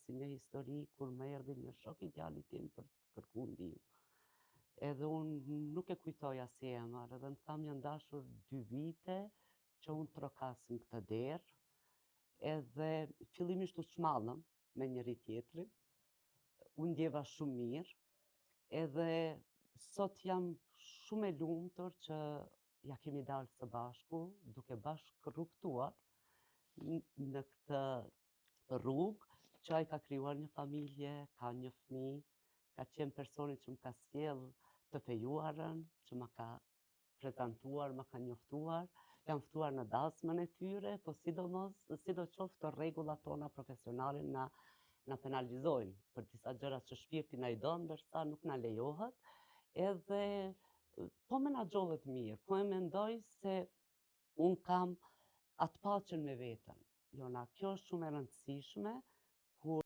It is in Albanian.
si një histori kur më erdhi një shok i djalit tim për të kërkuar ndihmë. Edhe unë nuk e kujtoja si emër, edhe më tham janë dashur 2 vite që unë trokas në këtë derë, edhe fillimisht u çmallëm me njëri tjetrin, unë ndjeva shumë mirë, edhe sot jam shumë e lumtur që ja kemi dalë së bashku, duke bashkë rrugtuar në këtë rrugë që ai ka krijuar një familje, ka një fëmijë, ka qenë personi që më ka sjell të fejuarën, që më ka prezantuar, më ka njoftuar, jam ftuar në dasmën e tyre, po sidoqoftë të rregullat tona profesionale na penalizojnë për disa gjëra që shpirti na i don, ndërsa nuk na lejohet, edhe po menaxhohet mirë, po e mendoj se unë kam atë paqen me veten. Jona, kjo është shumë e rëndësishme,